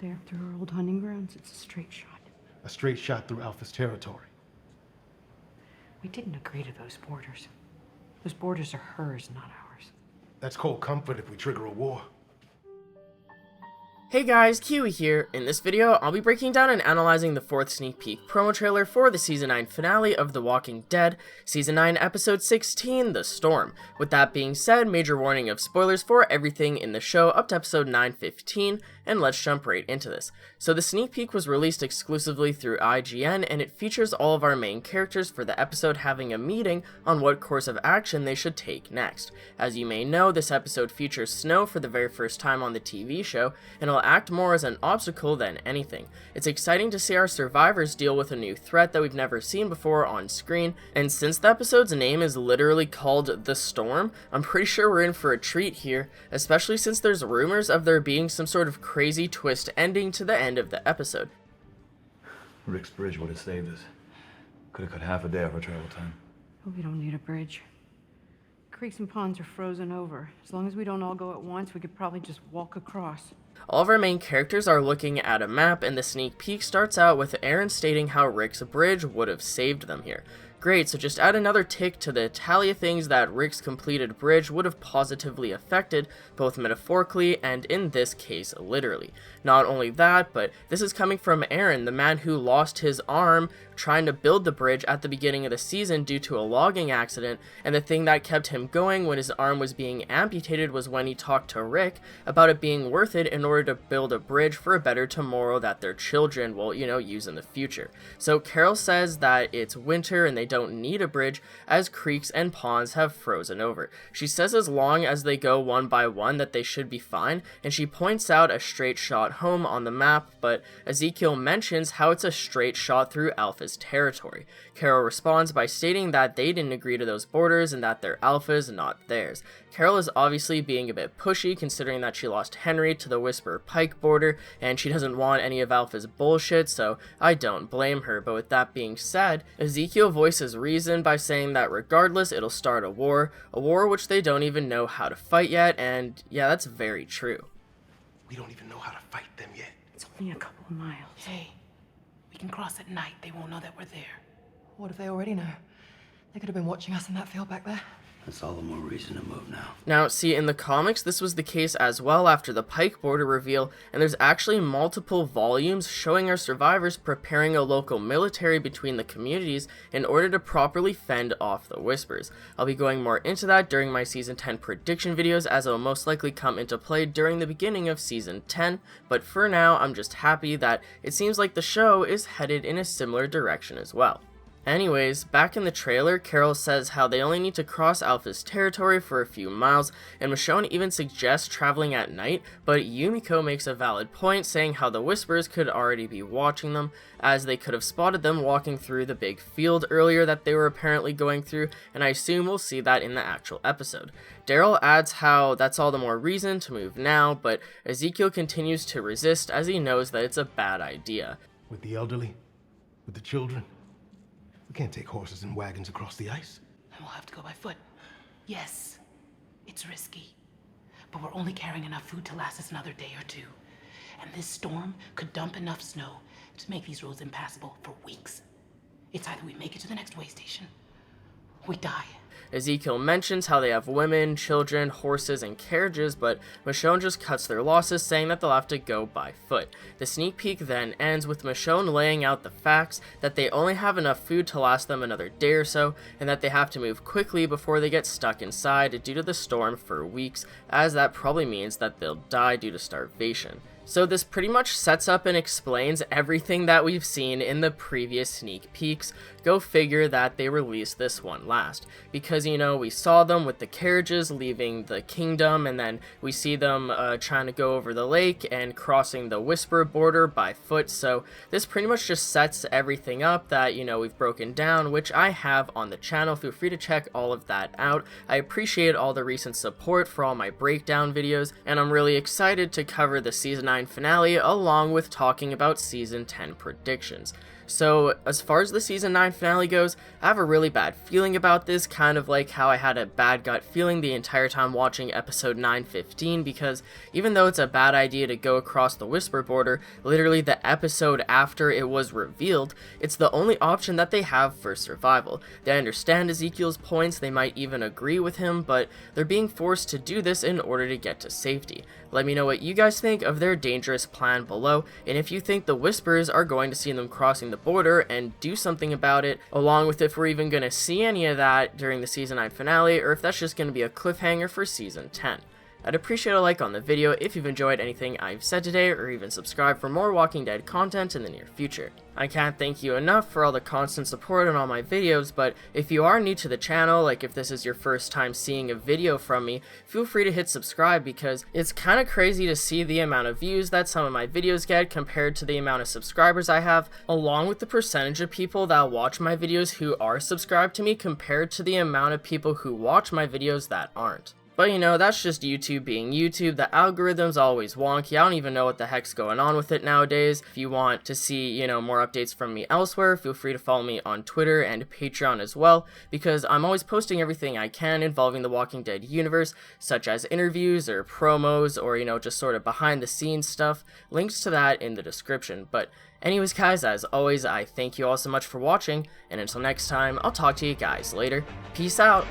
there, through our old hunting grounds. It's a straight shot. A straight shot through Alpha's territory. We didn't agree to those borders. Those borders are hers, not ours. That's cold comfort if we trigger a war. Hey guys, Kiwi here. In this video, I'll be breaking down and analyzing the 4th sneak peek promo trailer for the Season 9 finale of The Walking Dead, Season 9 Episode 16, The Storm. With that being said, major warning of spoilers for everything in the show up to Episode 9:15, and let's jump right into this. So the sneak peek was released exclusively through IGN, and it features all of our main characters for the episode having a meeting on what course of action they should take next. As you may know, this episode features Snow for the very first time on the TV show, and will act more as an obstacle than anything. It's exciting to see our survivors deal with a new threat that we've never seen before on screen, and since the episode's name is literally called The Storm, I'm pretty sure we're in for a treat here, especially since there's rumors of there being some sort of crazy twist ending to the end of the episode. Rick's bridge would have saved us. Could have cut half a day off our travel time. But we don't need a bridge. Creeks and ponds are frozen over. As long as we don't all go at once, we could probably just walk across. All of our main characters are looking at a map, and the sneak peek starts out with Aaron stating how Rick's bridge would have saved them here. Great, so just add another tick to the tally of things that Rick's completed bridge would have positively affected, both metaphorically and in this case literally. Not only that, but this is coming from Aaron, the man who lost his arm trying to build the bridge at the beginning of the season due to a logging accident, and the thing that kept him going when his arm was being amputated was when he talked to Rick about it being worth it in order to build a bridge for a better tomorrow that their children will, use in the future. So Carol says that it's winter and they don't need a bridge as creeks and ponds have frozen over. She says as long as they go one by one that they should be fine, and she points out a straight shot home on the map, but Ezekiel mentions how it's a straight shot through Alpha's territory. Carol responds by stating that they didn't agree to those borders and that they're Alpha's, not theirs. Carol is obviously being a bit pushy considering that she lost Henry to the Whisper Pike border and she doesn't want any of Alpha's bullshit, so I don't blame her. But with that being said, Ezekiel voices reason by saying that regardless it'll start a war which they don't even know how to fight yet, and yeah, that's very true. We don't even know how to fight them yet. It's only a couple of miles. Hey, we can cross at night. They won't know that we're there. What if they already know? They could have been watching us in that field back there. That's all the more reason to move now. Now, see, in the comics, this was the case as well after the Pike border reveal, and there's actually multiple volumes showing our survivors preparing a local military between the communities in order to properly fend off the Whispers. I'll be going more into that during my Season 10 prediction videos, as it will most likely come into play during the beginning of Season 10, but for now, I'm just happy that it seems like the show is headed in a similar direction as well. Anyways, back in the trailer, Carol says how they only need to cross Alpha's territory for a few miles, and Michonne even suggests traveling at night, but Yumiko makes a valid point saying how the Whispers could already be watching them, as they could have spotted them walking through the big field earlier that they were apparently going through, and I assume we'll see that in the actual episode. Daryl adds how that's all the more reason to move now, but Ezekiel continues to resist as he knows that it's a bad idea. With the elderly? With the children? We can't take horses and wagons across the ice. And we'll have to go by foot. Yes, it's risky. But we're only carrying enough food to last us another day or two. And this storm could dump enough snow to make these roads impassable for weeks. It's either we make it to the next way station, or we die. Ezekiel mentions how they have women, children, horses, and carriages, but Michonne just cuts their losses, saying that they'll have to go by foot. The sneak peek then ends with Michonne laying out the facts that they only have enough food to last them another day or so, and that they have to move quickly before they get stuck inside due to the storm for weeks, as that probably means that they'll die due to starvation. So this pretty much sets up and explains everything that we've seen in the previous sneak peeks. Go figure that they released this one last. Because, we saw them with the carriages leaving the kingdom, and then we see them trying to go over the lake and crossing the Whisper border by foot. So this pretty much just sets everything up that, we've broken down, which I have on the channel. Feel free to check all of that out. I appreciate all the recent support for all my breakdown videos, and I'm really excited to cover the Season 9 finale along with talking about Season 10 predictions. So as far as the season 9 finale goes, I have a really bad feeling about this, kind of like how I had a bad gut feeling the entire time watching episode 9:15, because even though it's a bad idea to go across the Whisper border, literally the episode after it was revealed, it's the only option that they have for survival. They understand Ezekiel's points, they might even agree with him, but they're being forced to do this in order to get to safety. Let me know what you guys think of their dangerous plan below, and if you think the Whispers are going to see them crossing the border and do something about it, along with if we're even going to see any of that during the season 9 finale, or if that's just going to be a cliffhanger for season 10. I'd appreciate a like on the video if you've enjoyed anything I've said today, or even subscribe for more Walking Dead content in the near future. I can't thank you enough for all the constant support on all my videos, but if you are new to the channel, like if this is your first time seeing a video from me, feel free to hit subscribe, because it's kind of crazy to see the amount of views that some of my videos get compared to the amount of subscribers I have, along with the percentage of people that watch my videos who are subscribed to me compared to the amount of people who watch my videos that aren't. But you know, that's just YouTube being YouTube. The algorithm's always wonky. I don't even know what the heck's going on with it nowadays. If you want to see, you know, more updates from me elsewhere, feel free to follow me on Twitter and Patreon as well, because I'm always posting everything I can involving the Walking Dead universe, such as interviews or promos or, you know, just sort of behind the scenes stuff. Links to that in the description. But anyways, guys, as always, I thank you all so much for watching, and until next time, I'll talk to you guys later. Peace out.